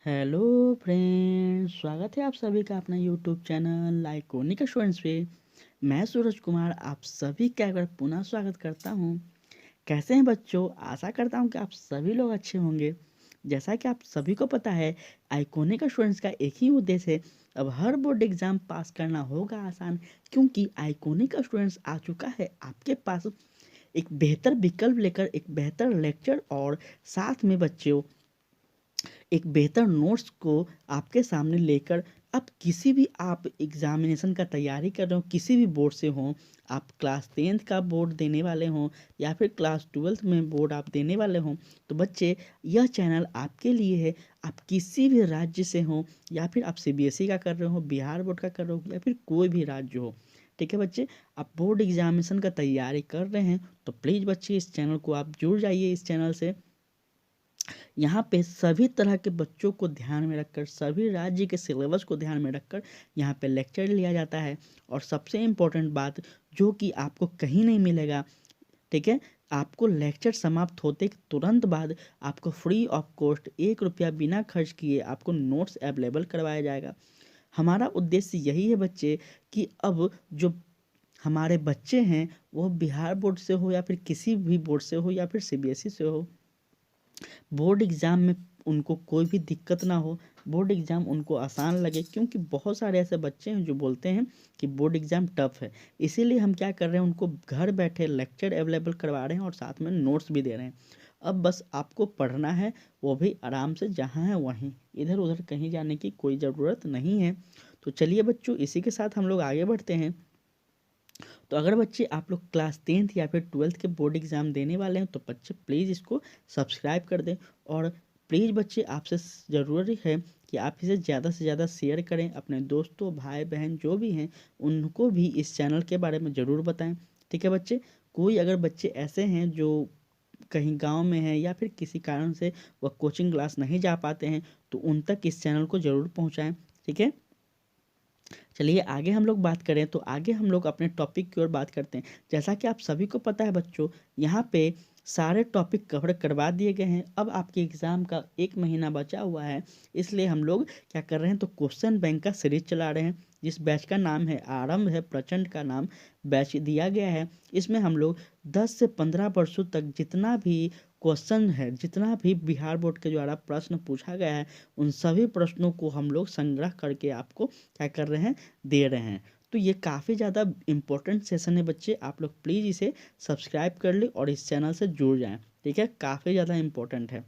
Hello friends, स्वागत है आप सभी का अपना यूट्यूब चैनल लाइकोनिक स्टूडेंट्स पे। मैं सूरज कुमार आप सभी का एक बार पुनः स्वागत करता हूँ। कैसे हैं बच्चों? आशा करता हूँ कि आप सभी लोग अच्छे होंगे। जैसा कि आप सभी को पता है, आइकोनिक स्टूडेंट्स का एक ही उद्देश्य है, अब हर बोर्ड एग्जाम पास करना होगा आसान, क्योंकि आइकोनिक स्टूडेंट्स आ चुका है आपके पास एक बेहतर विकल्प लेकर, एक बेहतर लेक्चर और साथ में बच्चों एक बेहतर नोट्स को आपके सामने लेकर आप किसी भी आप एग्जामिनेशन का तैयारी कर रहे हो, किसी भी बोर्ड से हो, आप क्लास 10th का बोर्ड देने वाले हों या फिर क्लास 12th में बोर्ड आप देने वाले हों, तो बच्चे यह चैनल आपके लिए है। आप किसी भी राज्य से हो या फिर आप सीबीएसई का कर रहे हो, बिहार बोर्ड का कर रहे हो या फिर कोई भी राज्य हो, ठीक है बच्चे, आप बोर्ड एग्जामिनेशन का तैयारी कर रहे हैं तो प्लीज़ बच्चे इस चैनल को आप जुड़ जाइए। इस चैनल से यहाँ पे सभी तरह के बच्चों को ध्यान में रखकर, सभी राज्य के सिलेबस को ध्यान में रखकर यहाँ पे लेक्चर लिया जाता है। और सबसे इम्पोर्टेंट बात जो कि आपको कहीं नहीं मिलेगा, ठीक है, आपको लेक्चर समाप्त होते के तुरंत बाद आपको फ्री ऑफ कॉस्ट 1 रुपया बिना खर्च किए आपको नोट्स अवेलेबल करवाया जाएगा। हमारा उद्देश्य यही है बच्चे कि अब जो हमारे बच्चे हैं वो बिहार बोर्ड से हो या फिर किसी भी बोर्ड से हो या फिर सीबीएसई से हो, बोर्ड एग्ज़ाम में उनको कोई भी दिक्कत ना हो, बोर्ड एग्ज़ाम उनको आसान लगे, क्योंकि बहुत सारे ऐसे बच्चे हैं जो बोलते हैं कि बोर्ड एग्ज़ाम टफ है। इसीलिए हम क्या कर रहे हैं, उनको घर बैठे लेक्चर अवेलेबल करवा रहे हैं और साथ में नोट्स भी दे रहे हैं। अब बस आपको पढ़ना है, वो भी आराम से, जहाँ है वहीं, इधर उधर कहीं जाने की कोई ज़रूरत नहीं है। तो चलिए बच्चों, इसी के साथ हम लोग आगे बढ़ते हैं। तो अगर बच्चे आप लोग क्लास 10th या फिर 12th के बोर्ड एग्ज़ाम देने वाले हैं तो बच्चे प्लीज़ इसको सब्सक्राइब कर दें। और प्लीज़ बच्चे, आपसे ज़रूरी है कि आप इसे ज़्यादा से ज़्यादा शेयर करें, अपने दोस्तों भाई बहन जो भी हैं उनको भी इस चैनल के बारे में ज़रूर बताएं, ठीक है बच्चे। कोई अगर बच्चे ऐसे हैं जो कहीं गांव में हैं या फिर किसी कारण से वह कोचिंग क्लास नहीं जा पाते हैं, तो उन तक इस चैनल को ज़रूर पहुँचाएँ, ठीक है। चलिए आगे हम लोग बात करें, तो आगे हम लोग अपने टॉपिक की ओर बात करते हैं। जैसा कि आप सभी को पता है बच्चों, यहाँ पे सारे टॉपिक कवर करवा दिए गए हैं। अब आपके एग्ज़ाम का 1 महीना बचा हुआ है, इसलिए हम लोग क्या कर रहे हैं, तो क्वेश्चन बैंक का सीरीज चला रहे हैं, जिस बैच का नाम है आरंभ है, प्रचंड का नाम बैच दिया गया है। इसमें हम लोग 10 से 15 वर्षों तक जितना भी क्वेश्चन है, जितना भी बिहार बोर्ड के द्वारा प्रश्न पूछा गया है, उन सभी प्रश्नों को हम लोग संग्रह करके आपको क्या कर रहे हैं, दे रहे हैं। तो ये काफ़ी ज़्यादा इम्पोर्टेंट सेशन है बच्चे, आप लोग प्लीज़ इसे सब्सक्राइब कर ले और इस चैनल से जुड़ जाएं, ठीक है, काफ़ी ज़्यादा इम्पोर्टेंट है।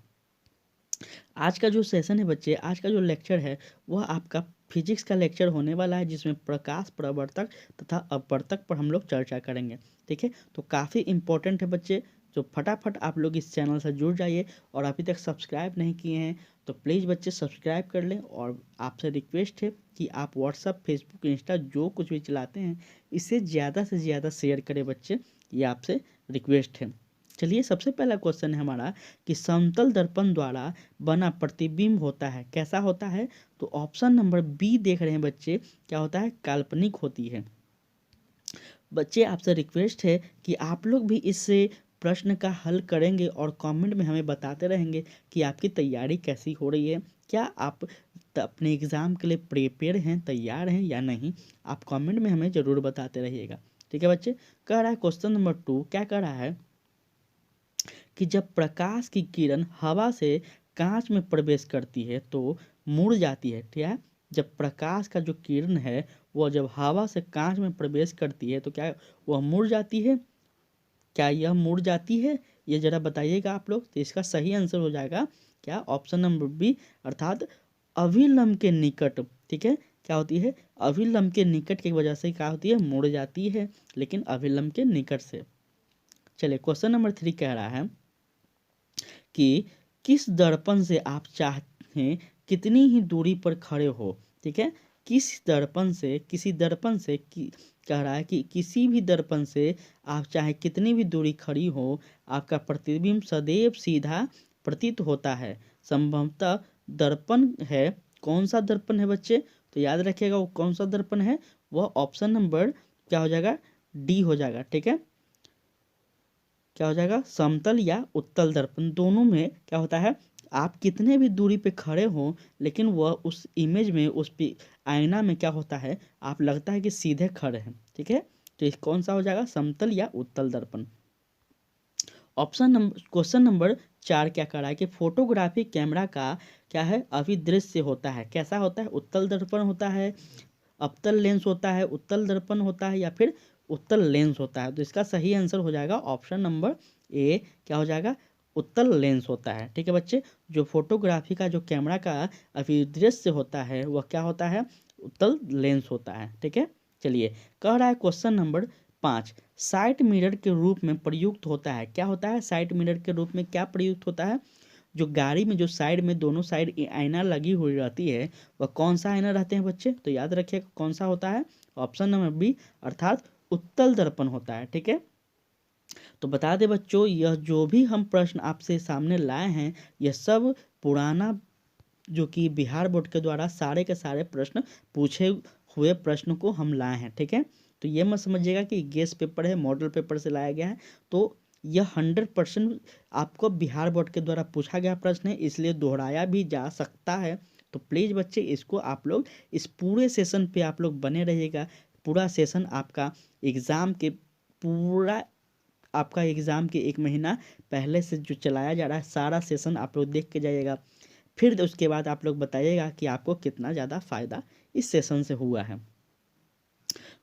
आज का जो सेशन है बच्चे, आज का जो लेक्चर है वह आपका फिजिक्स का लेक्चर होने वाला है, जिसमें प्रकाश प्रवर्तक तथा अपवर्तक पर हम लोग चर्चा करेंगे, ठीक है। तो काफ़ी इम्पोर्टेंट है बच्चे, तो फटाफट आप लोग इस चैनल से जुड़ जाइए। और अभी तक सब्सक्राइब नहीं किए हैं तो प्लीज़ बच्चे सब्सक्राइब कर लें। और आपसे रिक्वेस्ट है कि आप व्हाट्सअप फेसबुक इंस्टा जो कुछ भी चलाते हैं, इसे ज़्यादा से ज़्यादा शेयर करें बच्चे, ये आपसे रिक्वेस्ट है। चलिए, सबसे पहला क्वेश्चन है हमारा कि समतल दर्पण द्वारा बना प्रतिबिंब होता है, कैसा होता है? तो ऑप्शन नंबर बी देख रहे हैं बच्चे, क्या होता है, काल्पनिक होती है। बच्चे आपसे रिक्वेस्ट है कि आप लोग भी इस प्रश्न का हल करेंगे और कमेंट में हमें बताते रहेंगे कि आपकी तैयारी कैसी हो रही है, क्या आप अपने एग्ज़ाम के लिए प्रिपेयर हैं, तैयार हैं या नहीं। आप कमेंट में हमें ज़रूर बताते रहिएगा, ठीक है बच्चे। कह रहा है क्वेश्चन नंबर 2, क्या कह रहा है कि जब प्रकाश की किरण हवा से कांच में प्रवेश करती है तो मुड़ जाती है, ठीक है। जब प्रकाश का जो किरण है वह जब हवा से कांच में प्रवेश करती है तो क्या वह मुड़ जाती है? क्या यह मुड़ जाती है? ये जरा बताइएगा आप लोग। तो इसका सही आंसर हो जाएगा क्या, ऑप्शन नंबर बी, अर्थात अभिलंब के निकट, ठीक है। क्या होती है? अभिलंब के निकट की वजह से क्या होती है, मुड़ जाती है, लेकिन अभिलंब के निकट से। चलिए, क्वेश्चन नंबर 3 कह रहा है कि किस दर्पण से आप चाहें कितनी ही दूरी पर खड़े हो, ठीक है। किस दर्पण से, किसी दर्पण से कह रहा है कि किसी भी दर्पण से आप चाहे कितनी भी दूरी खड़ी हो, आपका प्रतिबिंब सदैव सीधा प्रतीत होता है। संभवतः दर्पण है, कौन सा दर्पण है बच्चे? तो याद रखिएगा वो कौन सा दर्पण है, वह ऑप्शन नंबर क्या हो जाएगा, डी हो जाएगा, ठीक है। क्या हो जाएगा, समतल या उत्तल दर्पण, दोनों में क्या होता है, आप कितने भी दूरी पे खड़े हों, लेकिन वह उस इमेज में, उस आईना में क्या होता है, आप लगता है कि सीधे खड़े हैं। ठीक है, तो इस कौन सा हो जाएगा, समतल या उत्तल दर्पण। क्वेश्चन नंबर 4 क्या कर रहा है कि फोटोग्राफी कैमरा का क्या है, अभिदृश्य होता है। कैसा होता है, उत्तल दर्पण होता है, अवतल लेंस होता है, उत्तल दर्पण होता है, या फिर उत्तल लेंस होता है। तो इसका सही आंसर हो जाएगा ऑप्शन नंबर ए, क्या हो जाएगा, उत्तल लेंस होता है। ठीक है बच्चे, जो फोटोग्राफी का जो कैमरा का अभिदृश्य होता है वह क्या होता है, उत्तल लेंस होता है। ठीक है, चलिए, कह रहा है क्वेश्चन नंबर 5, साइड मिरर के रूप में प्रयुक्त होता है। क्या होता है, साइड मिरर के रूप में क्या प्रयुक्त होता है, जो गाड़ी में जो साइड में दोनों साइड आईना लगी हुई रहती है, वह कौन सा आईना रहते हैं बच्चे, तो याद रखिएगा कौन सा होता है, ऑप्शन नंबर बी, अर्थात उत्तल दर्पण होता है। ठीक है, तो बता दें बच्चों, यह जो भी हम प्रश्न आपसे सामने लाए हैं, यह सब पुराना जो कि बिहार बोर्ड के द्वारा सारे के सारे प्रश्न पूछे हुए प्रश्न को हम लाए हैं। ठीक है, तो ये मत समझिएगा कि गेस पेपर है, मॉडल पेपर से लाया गया है। तो यह 100% आपको बिहार बोर्ड के द्वारा पूछा गया प्रश्न है, इसलिए दोहराया भी जा सकता है। तो प्लीज़ बच्चे, इसको आप लोग इस पूरे सेशन पे आप लोग बने रहिएगा। पूरा सेशन आपका एग्ज़ाम के पूरा आपका एग्ज़ाम के 1 महीना पहले से जो चलाया जा रहा है, सारा सेशन आप लोग देख के जाइएगा। फिर उसके बाद आप लोग बताइएगा कि आपको कितना ज़्यादा फायदा इस सेशन से हुआ है।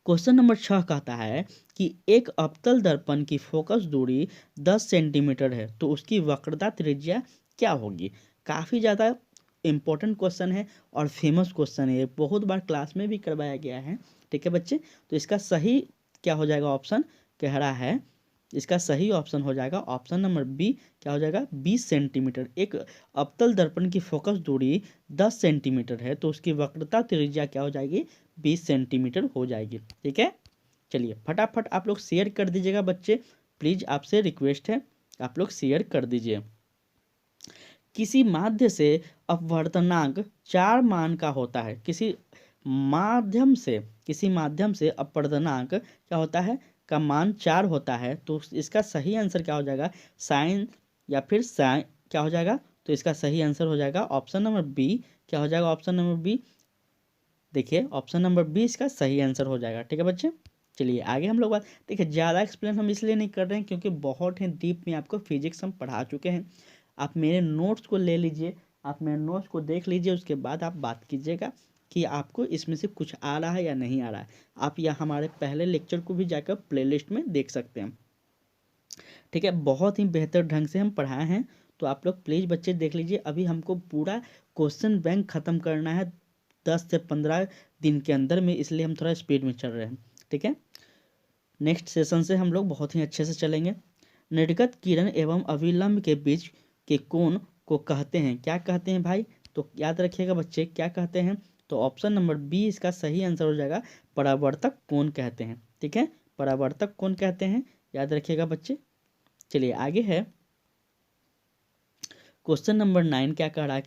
क्वेश्चन नंबर 6 कहता है कि एक अवतल दर्पण की फोकस दूरी 10 सेंटीमीटर है, तो उसकी वक्रता त्रिज्या क्या होगी। काफ़ी ज़्यादा इम्पोर्टेंट क्वेश्चन है और फेमस क्वेश्चन है, बहुत बार क्लास में भी करवाया गया है। ठीक है बच्चे, तो इसका सही क्या हो जाएगा, ऑप्शन कह रहा है, इसका सही ऑप्शन हो जाएगा ऑप्शन नंबर बी, क्या हो जाएगा, 20 सेंटीमीटर। एक अवतल दर्पण की फोकस दूरी 10 सेंटीमीटर है, तो उसकी वक्रता त्रिज्या क्या हो जाएगी, 20 सेंटीमीटर हो जाएगी। ठीक है, चलिए फटाफट आप लोग शेयर कर दीजिएगा बच्चे, प्लीज़ आपसे रिक्वेस्ट है, आप लोग शेयर कर दीजिए। किसी माध्य से अपवर्तनांक 4 मान का होता है। किसी माध्यम से अपवर्तनांक क्या होता है, का मान 4 होता है, तो इसका सही आंसर क्या हो जाएगा, साइन या फिर साइन क्या हो जाएगा, तो इसका सही आंसर हो जाएगा ऑप्शन नंबर बी, क्या हो जाएगा ऑप्शन नंबर बी। देखिए ऑप्शन नंबर बी इसका सही आंसर हो जाएगा। ठीक है बच्चे, चलिए आगे हम लोग बात, देखिए ज़्यादा एक्सप्लेन हम इसलिए नहीं कर रहे हैं क्योंकि बहुत ही डीप में आपको फिजिक्स हम पढ़ा चुके हैं। आप मेरे नोट्स को ले लीजिए, आप मेरे नोट्स को देख लीजिए, उसके बाद आप बात कीजिएगा कि आपको इसमें से कुछ आ रहा है या नहीं आ रहा है। आप यह हमारे पहले लेक्चर को भी जाकर प्लेलिस्ट में देख सकते हैं। ठीक है, बहुत ही बेहतर ढंग से हम पढ़ाए हैं, तो आप लोग प्लीज़ बच्चे देख लीजिए। अभी हमको पूरा क्वेश्चन बैंक ख़त्म करना है 10 से 15 दिन के अंदर में, इसलिए हम थोड़ा स्पीड में चल रहे हैं। ठीक है, नेक्स्ट सेशन से हम लोग बहुत ही अच्छे से चलेंगे। निर्गत किरण एवं अभिलंब के बीच के कोण को कहते हैं, क्या कहते हैं भाई, तो याद रखिएगा बच्चे क्या कहते हैं, तो ऑप्शन नंबर बी इसका सही आंसर हो जाएगा, परावर्तक कोण कहते हैं। ठीक है, परावर्तक कोण कहते हैं, याद रखिएगा बच्चे। चलिए आगे है क्वेश्चन नंबर 9 क्या कह रहा है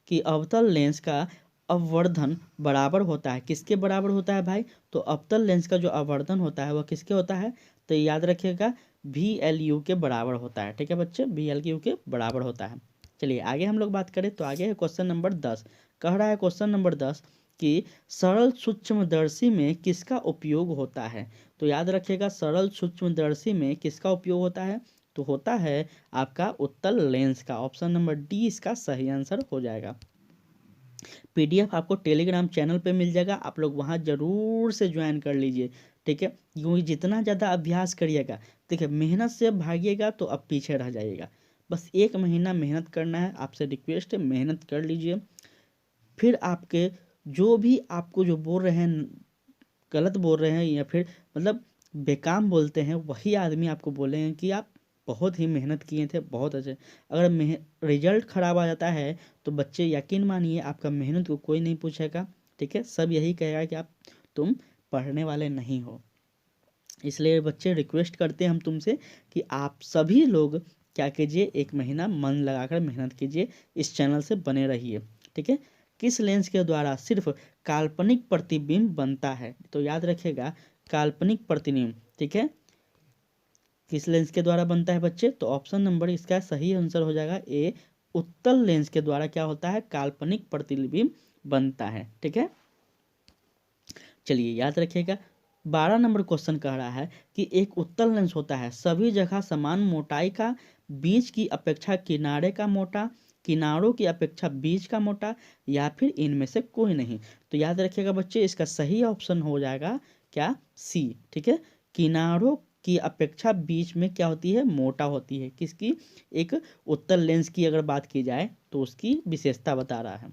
कि अवतल लेंस का अववर्धन बराबर होता है, किसके बराबर होता है भाई, तो अवतल लेंस का जो अववर्धन होता है वह किसके होता है, तो याद रखिएगा VLU के बराबर होता है। ठीक है बच्चे, VLU के बराबर होता है। चलिए आगे हम लोग बात करें तो आगे है क्वेश्चन नंबर 10, कह रहा है क्वेश्चन नंबर 10 कि सरल सूक्ष्मदर्शी में किसका उपयोग होता है, तो याद रखिएगा सरल सूक्ष्मदर्शी में किसका उपयोग होता है, तो होता है आपका उत्तल लेंस का। ऑप्शन नंबर डी इसका सही आंसर हो जाएगा। PDF आपको टेलीग्राम चैनल पे मिल जाएगा, आप लोग वहाँ ज़रूर से ज्वाइन कर लीजिए। ठीक है, क्योंकि जितना ज़्यादा अभ्यास करिएगा, देखिए मेहनत से भागिएगा तो अब पीछे रह जाइएगा। बस 1 महीना मेहनत करना है, आपसे रिक्वेस्ट है मेहनत कर लीजिए। फिर आपके जो भी आपको जो बोल रहे हैं, गलत बोल रहे हैं या फिर मतलब बेकाम बोलते हैं, वही आदमी आपको बोलेंगे कि आप बहुत ही मेहनत किए थे, बहुत अच्छे। अगर रिजल्ट ख़राब आ जाता है तो बच्चे यकीन मानिए आपका मेहनत को कोई नहीं पूछेगा। ठीक है, सब यही कहेगा कि तुम पढ़ने वाले नहीं हो। इसलिए बच्चे रिक्वेस्ट करते हैं हम तुमसे कि आप सभी लोग क्या कीजिए, 1 महीना मन लगाकर मेहनत कीजिए, इस चैनल से बने रहिए। ठीक है, किस लेंस के द्वारा सिर्फ काल्पनिक प्रतिबिंब बनता है, तो याद रखिएगा काल्पनिक प्रतिबिंब। ठीक है, किस लेंस के द्वारा बनता है बच्चे, तो ऑप्शन नंबर इसका सही आंसर हो जाएगा ए, उत्तल लेंस के द्वारा क्या होता है, काल्पनिक प्रतिबिंब बनता है। ठीक है, चलिए याद रखिएगा। 12 नंबर क्वेश्चन कह रहा है कि एक उत्तल लेंस होता है सभी जगह समान मोटाई का, बीच की अपेक्षा किनारे का मोटा, किनारों की अपेक्षा बीच का मोटा, या फिर इनमें से कोई नहीं। तो याद रखिएगा बच्चे, इसका सही ऑप्शन हो जाएगा क्या, सी। ठीक है, किनारों की अपेक्षा बीच में क्या होती है, मोटा होती है। किसकी, एक उत्तल लेंस की अगर बात की जाए तो उसकी विशेषता बता रहा है।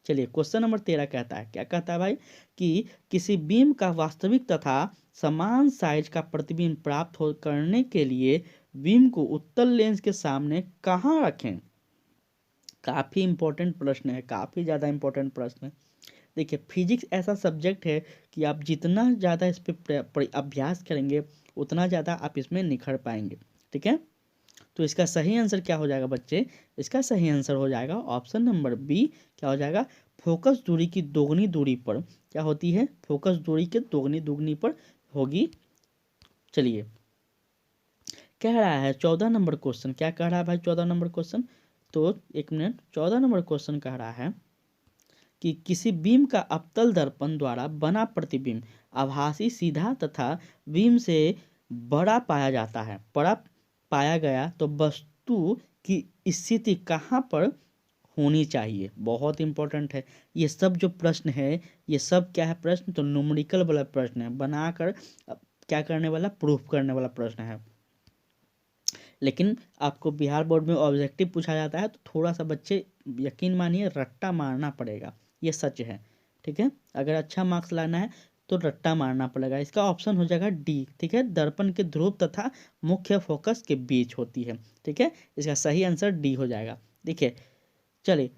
चलिए क्वेश्चन नंबर 13 कहता है, क्या कहता है भाई, कि किसी बीम का वास्तविक तथा समान साइज का प्रतिबिंब प्राप्त हो करने के लिए बीम को उत्तल लेंस के सामने कहाँ रखें। काफी इंपॉर्टेंट प्रश्न है, काफी ज्यादा इंपॉर्टेंट प्रश्न है। देखिए फिजिक्स ऐसा सब्जेक्ट है कि आप जितना ज़्यादा इस पर अभ्यास करेंगे उतना ज़्यादा आप इसमें निखर पाएंगे। ठीक है, तो इसका सही आंसर क्या हो जाएगा बच्चे, इसका सही आंसर हो जाएगा ऑप्शन नंबर बी। क्या हो जाएगा, फोकस दूरी की दोगुनी दूरी पर क्या होती है, फोकस दूरी के दोगुनी दुगनी पर होगी। चलिए कह रहा है 14 नंबर क्वेश्चन, क्या कह रहा है भाई 14 नंबर क्वेश्चन, तो एक मिनट, 14 नंबर क्वेश्चन कह रहा है कि किसी बीम का अवतल दर्पण द्वारा बना प्रतिबिंब आभासी सीधा तथा बीम से बड़ा पाया जाता है, बड़ा पाया गया तो वस्तु की स्थिति कहाँ पर होनी चाहिए। बहुत इंपॉर्टेंट है ये सब जो प्रश्न है, ये सब क्या है प्रश्न, तो न्यूमेरिकल वाला प्रश्न है, बनाकर क्या करने वाला, प्रूफ करने वाला प्रश्न है। लेकिन आपको बिहार बोर्ड में ऑब्जेक्टिव पूछा जाता है तो थोड़ा सा बच्चे यकीन मानिए रट्टा मारना पड़ेगा, ये सच है। ठीक है, अगर अच्छा मार्क्स लाना है तो रट्टा मारना पड़ेगा। इसका ऑप्शन हो जाएगा डी। ठीक है, दर्पण के ध्रुव तथा मुख्य फोकस के बीच होती है। ठीक है, इसका सही आंसर डी हो जाएगा। देखिए चलिए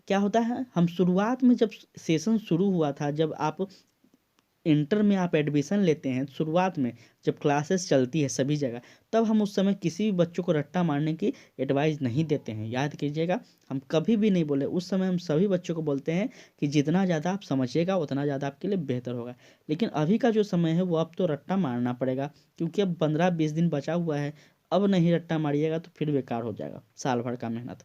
क्या होता है, हम शुरुआत में जब सेशन शुरू हुआ था, जब आप इंटर में आप एडमिशन लेते हैं, शुरुआत में जब क्लासेस चलती है सभी जगह, तब हम उस समय किसी भी बच्चों को रट्टा मारने की एडवाइस नहीं देते हैं। याद कीजिएगा, हम कभी भी नहीं बोले, उस समय हम सभी बच्चों को बोलते हैं कि जितना ज़्यादा आप समझिएगा उतना ज़्यादा आपके लिए बेहतर होगा। लेकिन अभी का जो समय है वो अब तो रट्टा मारना पड़ेगा, क्योंकि अब 15-20 दिन बचा हुआ है। अब नहीं रट्टा मारिएगा तो फिर बेकार हो जाएगा साल भर का मेहनत।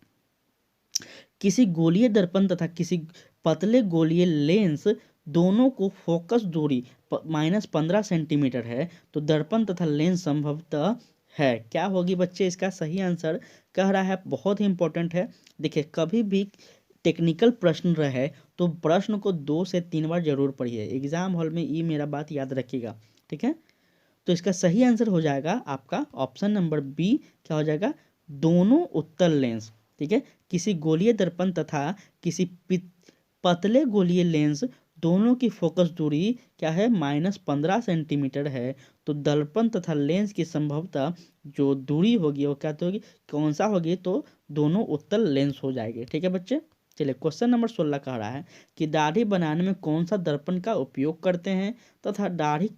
किसी गोलीय दर्पण तथा किसी पतले गोलीय लेंस दोनों को फोकस दूरी -15 सेंटीमीटर है तो दर्पण तथा लेंस संभवतः है, क्या होगी बच्चे इसका सही आंसर, कह रहा है बहुत ही इंपॉर्टेंट है। देखिए कभी भी टेक्निकल प्रश्न रहे तो प्रश्न को 2 से 3 बार जरूर पढ़िए एग्जाम हॉल में, ये मेरा बात याद रखिएगा। ठीक है, तो इसका सही आंसर हो जाएगा आपका ऑप्शन नंबर बी। क्या हो जाएगा, दोनों उत्तल लेंस। ठीक है, किसी गोलीय दर्पण तथा किसी पतले गोलीय लेंस दोनों की फोकस दूरी क्या है, -15 सेंटीमीटर है तो दर्पण तथा लेंस की संभवतः जो दूरी होगी वो क्या होगी, कौन सा होगी, तो दोनों उत्तल लेंस हो जाएंगे। ठीक है बच्चे, चलिए क्वेश्चन नंबर 16 कह रहा है कि दाढ़ी बनाने में कौन सा दर्पण का उपयोग करते हैं तथा दाढ़ी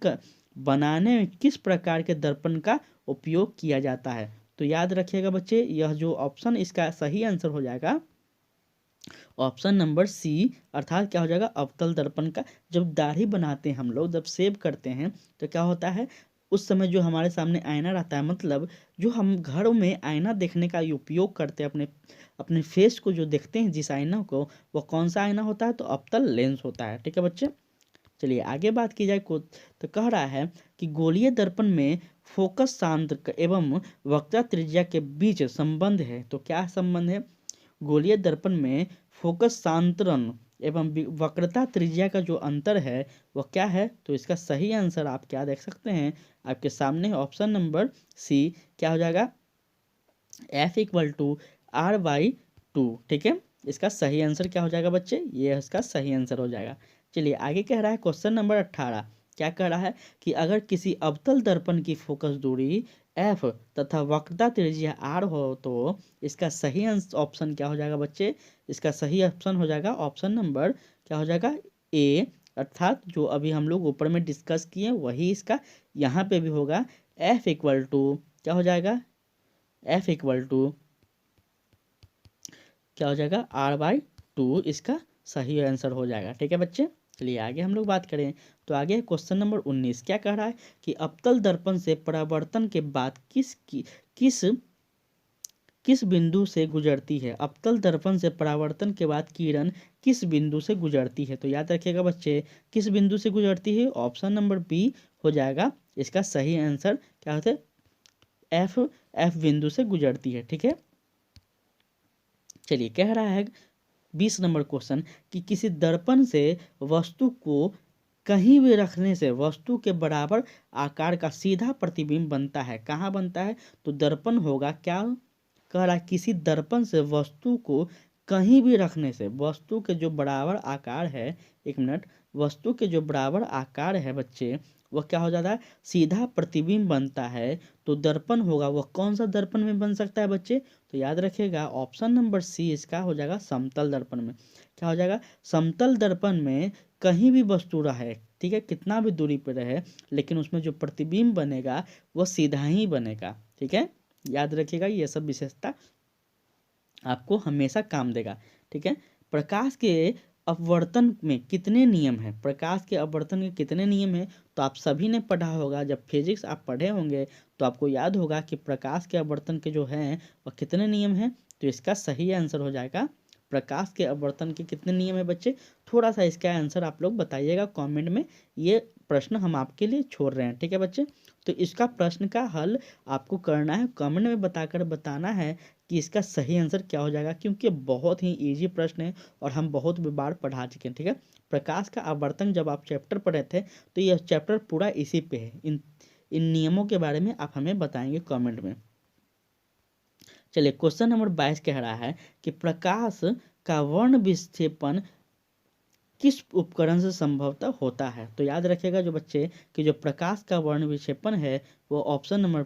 बनाने में किस प्रकार के दर्पण का उपयोग किया जाता है। तो याद रखिएगा बच्चे, यह जो ऑप्शन इसका सही आंसर हो जाएगा ऑप्शन नंबर सी, अर्थात क्या हो जाएगा, अवतल दर्पण का। जब दाढ़ी बनाते हैं हम लोग, जब शेव करते हैं तो क्या होता है, उस समय जो हमारे सामने आईना रहता है, मतलब जो हम घर में आईना देखने का उपयोग करते हैं, अपने अपने फेस को जो देखते हैं जिस आईना को, वो कौन सा आईना होता है, तो अवतल लेंस होता है। ठीक है बच्चे, चलिए आगे बात की जाए को, तो कह रहा है कि गोलीय दर्पण में फोकस सांद्र एवं वक्रता त्रिज्या के बीच संबंध है। तो क्या संबंध है, गोलीय दर्पण में फोकस सांतरण एवं वक्रता त्रिज्या का जो अंतर है वह क्या है, तो इसका सही आंसर आप क्या देख सकते हैं आपके सामने, ऑप्शन नंबर सी। क्या हो जाएगा, F = R/2। ठीक है, इसका सही आंसर क्या हो जाएगा बच्चे, ये इसका सही आंसर हो जाएगा। चलिए आगे कह रहा है क्वेश्चन नंबर 18, क्या कह रहा है कि अगर किसी अवतल दर्पण की फोकस दूरी F तथा वक्रता त्रिज्या R हो तो इसका सही ऑप्शन क्या हो जाएगा बच्चे, इसका सही ऑप्शन हो जाएगा ऑप्शन नंबर क्या हो जाएगा, ए, अर्थात जो अभी हम लोग ऊपर में डिस्कस किए वही इसका यहाँ पे भी होगा। F = क्या हो जाएगा, F = क्या हो जाएगा, R/2 इसका सही आंसर हो जाएगा। ठीक है बच्चे, चलिए आगे हम लोग बात करें, तो आगे क्वेश्चन नंबर 19 क्या कह रहा है कि अवतल दर्पण से परावर्तन के बाद किस किस बिंदु से गुजरती है? अवतल दर्पण से परावर्तन के बाद किरण किस बिंदु से गुजरती है? तो याद रखिएगा बच्चे, किस बिंदु से गुजरती है? ऑप्शन नंबर बी हो जाएगा इसका सही आंसर। क्या होता है? एफ बिंदु से गुजरती है। ठीक है, चलिए कह रहा है 20 नंबर क्वेश्चन कि किसी दर्पण से वस्तु को कहीं भी रखने से वस्तु के बराबर आकार का सीधा प्रतिबिंब बनता है। कहाँ बनता है? तो दर्पण होगा। क्या कह रहा है? किसी दर्पण से वस्तु को कहीं भी रखने से वस्तु के जो बराबर आकार है, एक मिनट, वस्तु के जो बराबर आकार है बच्चे, वह क्या हो जाता है? सीधा प्रतिबिंब बनता है। तो दर्पण होगा, वह कौन सा दर्पण में बन सकता है बच्चे? तो याद रखिएगा ऑप्शन नंबर सी इसका हो जाएगा समतल दर्पण में। क्या हो जाएगा? समतल दर्पण में कहीं भी वस्तु रहे, ठीक है, कितना भी दूरी पर रहे, लेकिन उसमें जो प्रतिबिंब बनेगा वह सीधा ही बनेगा। ठीक है, याद रखिएगा ये सब विशेषता आपको हमेशा काम देगा। ठीक है, प्रकाश के अपवर्तन में कितने नियम हैं? प्रकाश के अपवर्तन के कितने नियम हैं? तो आप सभी ने पढ़ा होगा, जब फिजिक्स आप पढ़े होंगे तो आपको याद होगा कि प्रकाश के अपवर्तन के जो हैं वह कितने नियम हैं। तो इसका सही आंसर हो जाएगा, प्रकाश के अपवर्तन के कितने नियम है बच्चे? थोड़ा सा इसका आंसर आप लोग बताइएगा कमेंट में, ये प्रश्न हम आपके लिए छोड़ रहे हैं। ठीक है बच्चे, तो इसका प्रश्न का हल आपको करना है, कमेंट में बताकर बताना है कि इसका सही आंसर क्या हो जाएगा, क्योंकि बहुत ही इजी प्रश्न है और हम बहुत बार पढ़ा चुके हैं। ठीक है, प्रकाश का आवर्तन जब आप चैप्टर पढ़े थे तो यह चैप्टर पूरा इसी पे है। इन नियमों के बारे में आप हमें बताएंगे कमेंट में। चलिए क्वेश्चन नंबर 22 कह रहा है कि प्रकाश का वर्ण विक्षेपण किस उपकरण से संभवतः होता है? तो याद रखिएगा जो बच्चे कि जो प्रकाश का वर्ण विक्षेपण है वो ऑप्शन नंबर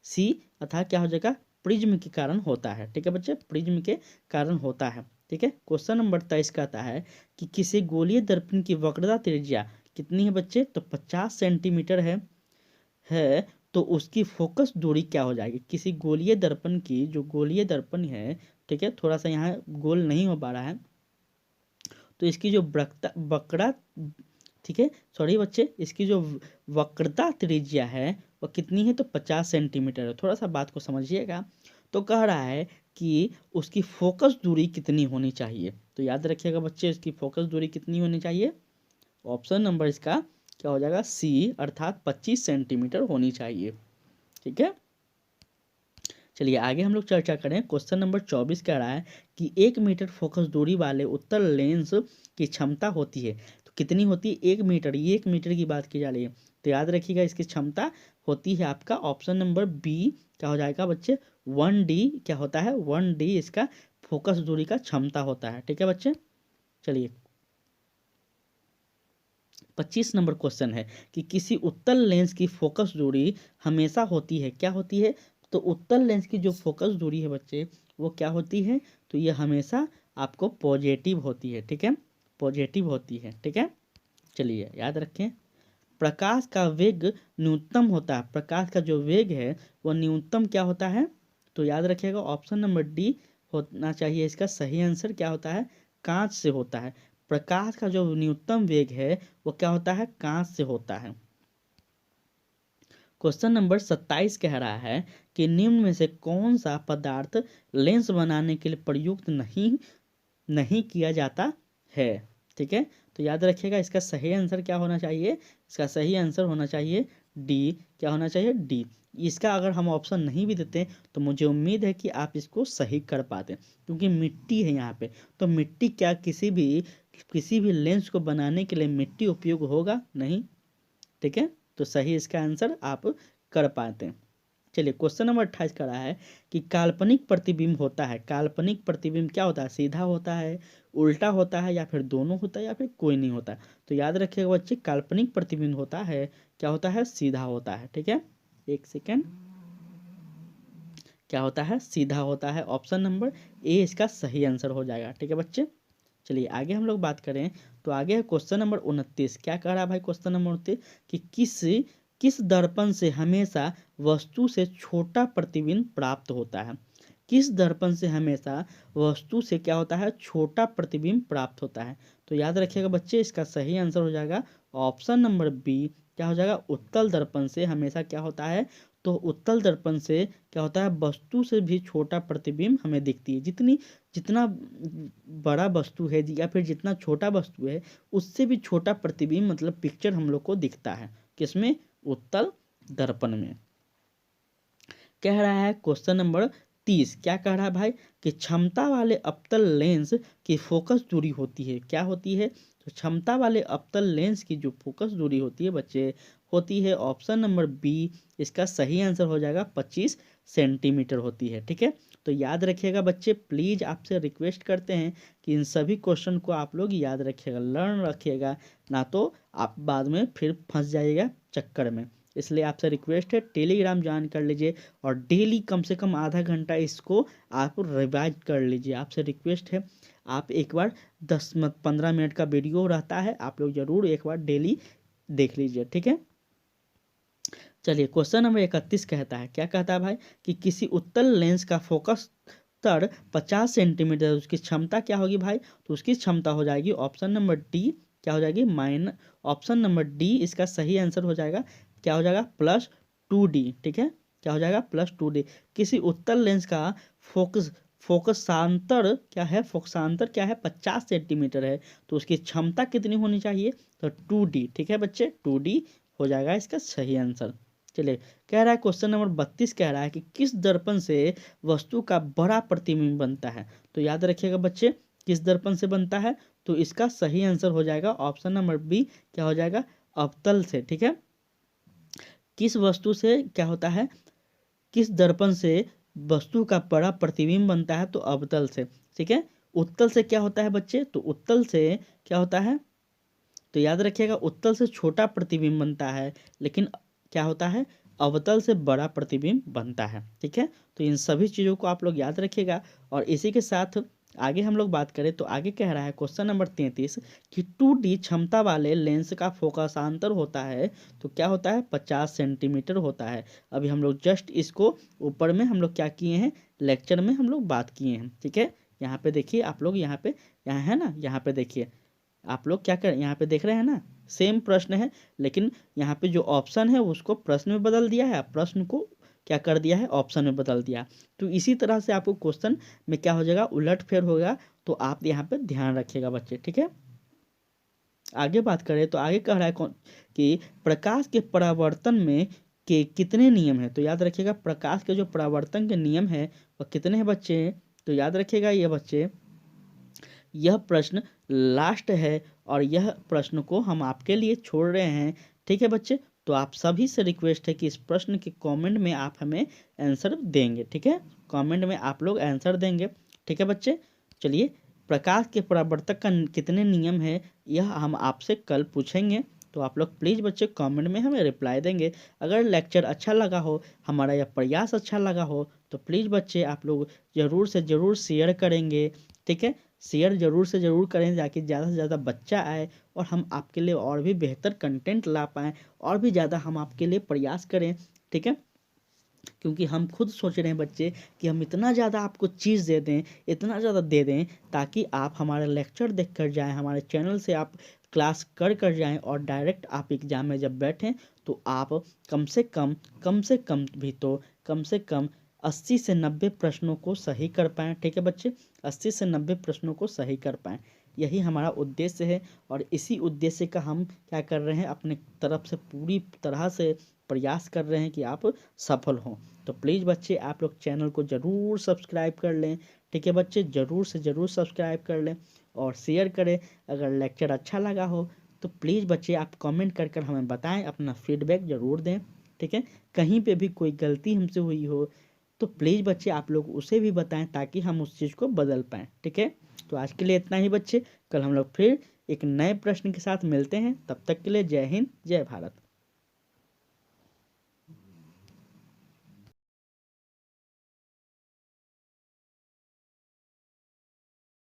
सी अर्थात क्या हो जाएगा? प्रिज्म के कारण होता है। ठीक है बच्चे, प्रिज्म के कारण होता है। ठीक है, क्वेश्चन नंबर 23 कहता है कि किसी गोलीय दर्पण की वक्रता त्रिज्या कितनी है बच्चे? तो 50 सेंटीमीटर है तो उसकी फोकस दूरी क्या हो जाएगी? किसी गोलीय दर्पण की, जो गोलीय दर्पण है, ठीक है, थोड़ा सा यहाँ गोल नहीं हो पा रहा है, तो इसकी जो वक्रता, ठीक है, सॉरी बच्चे, इसकी जो वक्रता त्रिज्या है वह कितनी है? तो 50 सेंटीमीटर है। थोड़ा सा बात को समझिएगा। तो कह रहा है कि उसकी फोकस दूरी कितनी होनी चाहिए? तो याद रखिएगा बच्चे, इसकी फोकस दूरी कितनी होनी चाहिए? ऑप्शन नंबर इसका क्या हो जाएगा? सी अर्थात 25 सेंटीमीटर होनी चाहिए। ठीक है, चलिए आगे हम लोग चर्चा करें। क्वेश्चन नंबर 24 कह रहा है कि 1 मीटर फोकस दूरी वाले उत्तल लेंस की क्षमता होती है। तो कितनी होती है? 1 मीटर, ये 1 मीटर की बात की जा रही है। तो याद रखिएगा इसकी क्षमता होती है आपका ऑप्शन नंबर बी क्या हो जाएगा बच्चे? 1D क्या होता है? 1D इसका फोकस दूरी का क्षमता होता है। ठीक है बच्चे, चलिए 25 नंबर क्वेश्चन है कि किसी उत्तल लेंस की फोकस दूरी हमेशा होती है। क्या होती है? तो उत्तल लेंस की जो फोकस दूरी है बच्चे वो क्या होती है? तो ये हमेशा आपको पॉजिटिव होती है। ठीक है, पॉजिटिव होती है। ठीक है, चलिए याद रखें, प्रकाश का वेग न्यूनतम होता है। प्रकाश का जो वेग है वह न्यूनतम क्या होता है? तो याद रखिएगा ऑप्शन नंबर डी होना चाहिए इसका सही आंसर। क्या होता है? कांच से होता है। प्रकाश का जो न्यूनतम वेग है वो क्या होता है? कांच से होता है। क्वेश्चन नंबर 27 कह रहा है कि निम्न में से कौन सा पदार्थ लेंस बनाने के लिए प्रयुक्त नहीं किया जाता है? ठीक है, तो याद रखिएगा इसका सही आंसर क्या होना चाहिए? इसका सही आंसर होना चाहिए डी। क्या होना चाहिए? डी। इसका अगर हम ऑप्शन नहीं भी देते तो मुझे उम्मीद है कि आप इसको सही कर पाते, क्योंकि मिट्टी है यहाँ पे। तो मिट्टी क्या किसी भी लेंस को बनाने के लिए मिट्टी उपयोग होगा नहीं। ठीक है, तो सही इसका आंसर आप कर पाते हैं। चलिए क्वेश्चन नंबर 28 का रहा है कि काल्पनिक प्रतिबिंब होता है। काल्पनिक प्रतिबिंब क्या होता है? सीधा होता है, उल्टा होता है, या फिर दोनों होता है, या फिर कोई नहीं होता? तो याद रखिएगा बच्चे, काल्पनिक प्रतिबिंब होता है क्या होता है? सीधा होता है। ठीक है, एक सेकेंड, क्या होता है? सीधा होता है। ऑप्शन नंबर ए इसका सही आंसर हो जाएगा। ठीक है बच्चे, चलिए आगे हम लोग बात करें तो आगे है क्वेश्चन नंबर 29। क्या कह रहा है भाई क्वेश्चन नंबर 29 कि किस दर्पण से हमेशा वस्तु से छोटा प्रतिबिंब प्राप्त होता है? किस दर्पण से हमेशा वस्तु से क्या होता है? छोटा प्रतिबिंब प्राप्त होता है। तो याद रखिएगा बच्चे, इसका सही आंसर हो जाएगा ऑप्शन नंबर बी। क्या हो जाएगा? उत्तल दर्पण से हमेशा क्या होता है? तो तो उत्तल दर्पण से क्या होता है, वस्तु से भी छोटा प्रतिबिंब हमें दिखती है। जितना बड़ा वस्तु है या फिर जितना छोटा वस्तु है उससे भी छोटा प्रतिबिंब मतलब पिक्चर हम लोग को दिखता है। किसमें? उत्तल दर्पण में। कह रहा है क्वेश्चन नंबर 30, क्या कह रहा है भाई कि क्षमता वाले अवतल लेंस की फोकस दूरी होती है। क्या होती है? तो क्षमता वाले अवतल लेंस की जो फोकस दूरी होती है बच्चे, होती है ऑप्शन नंबर बी। इसका सही आंसर हो जाएगा 25 सेंटीमीटर होती है। ठीक है, तो याद रखिएगा बच्चे, प्लीज़ आपसे रिक्वेस्ट करते हैं कि इन सभी क्वेश्चन को आप लोग याद रखिएगा, लर्न रखिएगा, ना तो आप बाद में फिर फंस जाइएगा चक्कर में। इसलिए आपसे रिक्वेस्ट है टेलीग्राम ज्वाइन कर लीजिए और डेली कम से कम आधा घंटा इसको आप रिवाइज कर लीजिए। आपसे रिक्वेस्ट है, आप एक बार 10-15 मिनट का वीडियो रहता है, आप लोग जरूर एक बार डेली देख लीजिए। ठीक है, चलिए क्वेश्चन नंबर 31 कहता है, क्या कहता है भाई कि किसी उत्तल लेंस का फोकस तर 50 सेंटीमीटर, उसकी क्षमता क्या होगी भाई? तो उसकी क्षमता हो जाएगी ऑप्शन नंबर डी, क्या हो जाएगी ऑप्शन नंबर डी इसका सही आंसर हो जाएगा। क्या हो जाएगा? +2D। ठीक है, क्या हो जाएगा? +2D। किसी उत्तल लेंस का फोकसांतर क्या है? फोकसांतर क्या है? 50 सेंटीमीटर है, तो उसकी क्षमता कितनी होनी चाहिए? तो 2D। ठीक है बच्चे, 2D हो जाएगा इसका सही आंसर। चलिए, कह रहा है क्वेश्चन नंबर 32 कह रहा है कि किस दर्पण से वस्तु का बड़ा प्रतिबिंब बनता है। तो याद रखिएगा बच्चे, किस दर्पण से बनता है? तो इसका सही आंसर हो जाएगा ऑप्शन नंबर बी, क्या हो जाएगा? अवतल से। ठीक है, किस वस्तु से क्या होता है, किस दर्पण से वस्तु का बड़ा प्रतिबिंब बनता है? तो अवतल से। ठीक है, उत्तल से क्या होता है बच्चे? तो उत्तल से क्या होता है? तो याद रखिएगा, उत्तल से छोटा प्रतिबिंब बनता है, लेकिन क्या होता है? अवतल से बड़ा प्रतिबिंब बनता है। ठीक है, तो इन सभी चीज़ों को आप लोग याद रखिएगा। और इसी के साथ आगे हम लोग बात करें तो आगे कह रहा है क्वेश्चन नंबर 33 कि 2D क्षमता वाले लेंस का फोकसांतर होता है, तो क्या होता है? 50 सेंटीमीटर होता है। अभी हम लोग जस्ट इसको ऊपर में हम लोग क्या किए हैं, लेक्चर में हम लोग बात किए हैं। ठीक है, यहाँ पे देखिए आप लोग, यहाँ पे यहाँ है ना, यहाँ पे देखिए आप लोग क्या कर, यहाँ पे देख रहे हैं ना, सेम प्रश्न है, लेकिन यहाँ पे जो ऑप्शन है उसको प्रश्न में बदल दिया है, प्रश्न को क्या कर दिया है, ऑप्शन में बदल दिया। तो इसी तरह से आपको क्वेश्चन में क्या हो जाएगा, उलट फेर होगा। तो आप यहाँ पे ध्यान रखिएगा बच्चे। ठीक है, आगे बात करें तो आगे कह रहा है कि प्रकाश के परावर्तन में के कितने नियम है। तो याद रखिएगा, प्रकाश के जो परावर्तन के नियम है वह कितने हैं बच्चे? तो याद रखिएगा ये बच्चे, यह प्रश्न लास्ट है और यह प्रश्न को हम आपके लिए छोड़ रहे हैं। ठीक है बच्चे, तो आप सभी से रिक्वेस्ट है कि इस प्रश्न के कमेंट में आप हमें आंसर देंगे। ठीक है, कमेंट में आप लोग आंसर देंगे। ठीक है बच्चे, चलिए, प्रकाश के परावर्तक का कितने नियम है यह हम आपसे कल पूछेंगे। तो आप लोग प्लीज़ बच्चे कमेंट में हमें रिप्लाई देंगे। अगर लेक्चर अच्छा लगा हो, हमारा यह प्रयास अच्छा लगा हो, तो प्लीज़ बच्चे आप लोग ज़रूर से ज़रूर शेयर करेंगे। ठीक है, शेयर ज़रूर से ज़रूर करें ताकि ज़्यादा से ज़्यादा बच्चा आए और हम आपके लिए और भी बेहतर कंटेंट ला पाएँ, और भी ज़्यादा हम आपके लिए प्रयास करें। ठीक है, क्योंकि हम खुद सोच रहे हैं बच्चे कि हम इतना ज़्यादा आपको चीज़ दे दें, इतना ज़्यादा दे दें, ताकि आप हमारा लेक्चर देख कर जाएँ, हमारे चैनल से आप क्लास कर जाएँ और डायरेक्ट आप एग्ज़ाम में जब बैठें तो आप कम से कम भी तो कम से कम 80 से 90 प्रश्नों को सही कर पाएँ। ठीक है बच्चे, 80 से 90 प्रश्नों को सही कर पाएँ, यही हमारा उद्देश्य है। और इसी उद्देश्य का हम क्या कर रहे हैं, अपने तरफ से पूरी तरह से प्रयास कर रहे हैं कि आप सफल हों। तो प्लीज़ बच्चे आप लोग चैनल को ज़रूर सब्सक्राइब कर लें। ठीक है बच्चे, ज़रूर से ज़रूर सब्सक्राइब कर लें और शेयर करें। अगर लेक्चर अच्छा लगा हो तो प्लीज़ बच्चे आप कमेंट कर हमें बताएं, अपना फीडबैक ज़रूर दें। ठीक है, कहीं पे भी कोई गलती हमसे हुई हो तो प्लीज़ बच्चे आप लोग उसे भी बताएं ताकि हम उस चीज़ को बदल पाएँ। ठीक है, तो आज के लिए इतना ही बच्चे, कल हम लोग फिर एक नए प्रश्न के साथ मिलते हैं। तब तक के लिए जय हिंद, जय भारत।